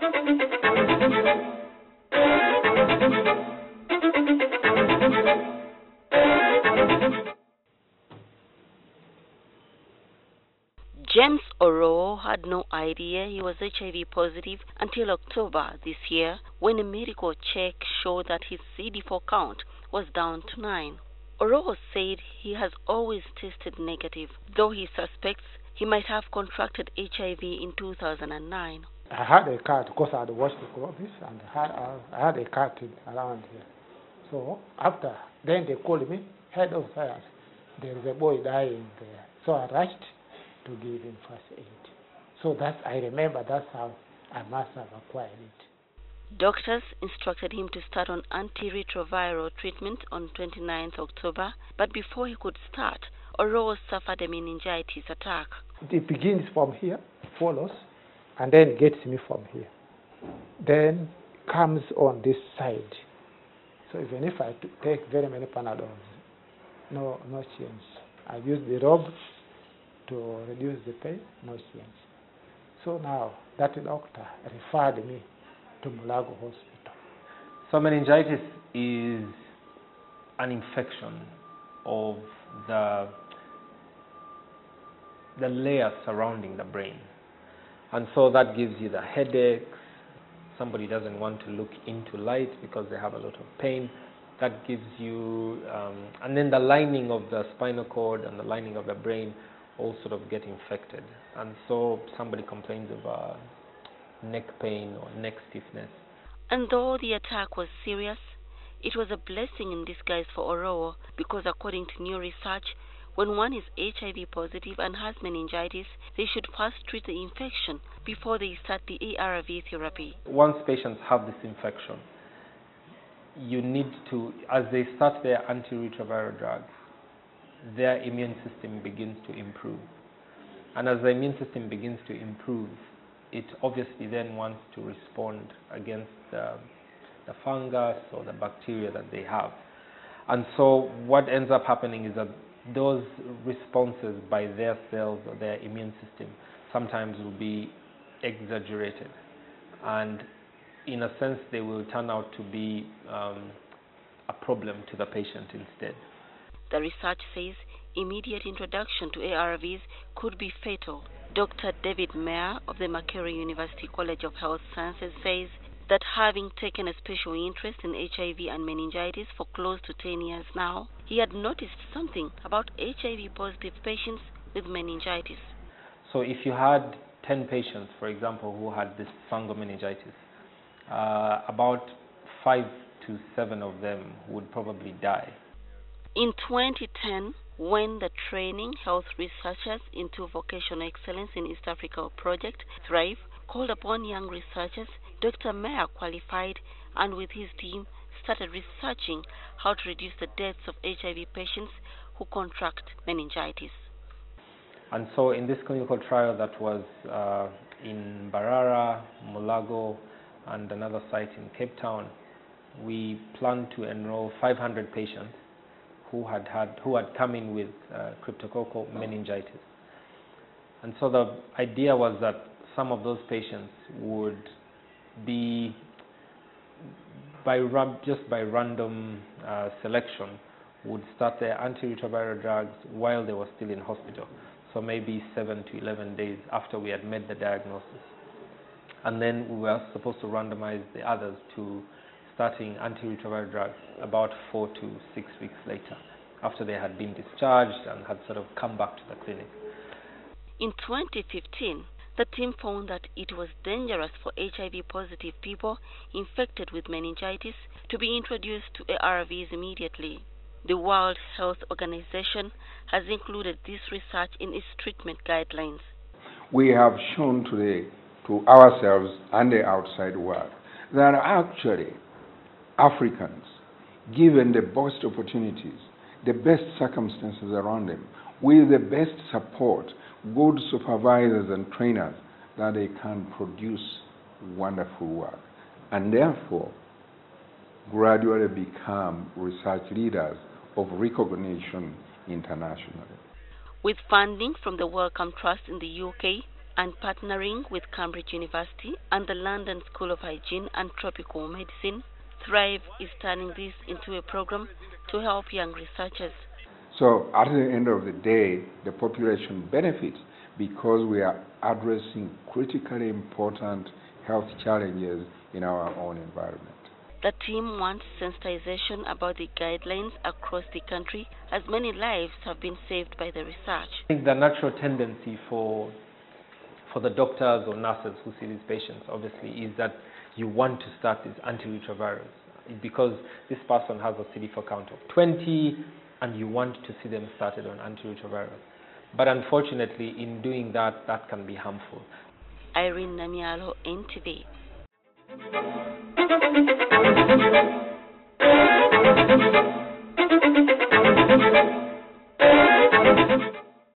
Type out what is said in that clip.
James Oro had no idea he was HIV positive until October this year, when a medical check showed that his CD4 count was down to 9. Oro said he has always tested negative, though he suspects he might have contracted HIV in 2009. I had a cat because I had watched the clothes and I had a cat around here. So after, then they called me, head of science, there is a boy dying there. So I rushed to give him first aid. So I remember that's how I must have acquired it. Doctors instructed him to start on antiretroviral treatment on 29th October, but before he could start, Oro suffered a meningitis attack. It begins from here, follows, and then gets me from here. Then comes on this side. So even if I take very many Panadols, no change. I use the rub to reduce the pain, no change. So now that doctor referred me to Mulago Hospital. So meningitis is an infection of the layer surrounding the brain. And so that gives you the headaches. Somebody doesn't want to look into light because they have a lot of pain. That gives you, and then the lining of the spinal cord and the lining of the brain all sort of get infected. And so somebody complains of neck pain or neck stiffness. And though the attack was serious, it was a blessing in disguise for Oro, because according to new research, when one is HIV positive and has meningitis, they should first treat the infection before they start the ARV therapy. Once patients have this infection, you need to, as they start their antiretroviral drugs, their immune system begins to improve. And as the immune system begins to improve, it obviously then wants to respond against the fungus or the bacteria that they have. And so what ends up happening is that those responses by their cells or their immune system sometimes will be exaggerated. And in a sense, they will turn out to be a problem to the patient instead. The research says immediate introduction to ARVs could be fatal. Dr. David Mayer of the Makerere University College of Health Sciences says that having taken a special interest in HIV and meningitis for close to 10 years now, he had noticed something about HIV-positive patients with meningitis. So if you had 10 patients, for example, who had this fungal meningitis, about 5 to 7 of them would probably die. In 2010, when the Training Health Researchers into Vocational Excellence in East Africa project, THRIVE, called upon young researchers, Dr. Mayer qualified and with his team started researching how to reduce the deaths of HIV patients who contract meningitis. And so in this clinical trial that was in Barara, Mulago, and another site in Cape Town, we planned to enroll 500 patients who had come in with cryptococcal meningitis. And so the idea was that some of those patients would be, just by random selection, would start their antiretroviral drugs while they were still in hospital. So maybe 7 to 11 days after we had made the diagnosis. And then we were supposed to randomize the others to starting antiretroviral drugs about 4 to 6 weeks later, after they had been discharged and had sort of come back to the clinic. In 2015, the team found that it was dangerous for HIV-positive people infected with meningitis to be introduced to ARVs immediately. The World Health Organization has included this research in its treatment guidelines. We have shown today to ourselves and the outside world that actually Africans, given the best opportunities, the best circumstances around them, with the best support, good supervisors and trainers, that they can produce wonderful work and therefore gradually become research leaders of recognition internationally. With funding from the Wellcome Trust in the UK, And partnering with Cambridge University and the London School of Hygiene and Tropical Medicine, Thrive is turning this into a program to help young researchers. So at the end of the day, the population benefits because we are addressing critically important health challenges in our own environment. The team wants sensitization about the guidelines across the country, as many lives have been saved by the research. I think the natural tendency for the doctors or nurses who see these patients, obviously, is that you want to start this antiretrovirus because this person has a CD4 count of 20 and you want to see them started on antiretrovirus. But unfortunately, in doing that, that can be harmful. Irene Namialo, NTV.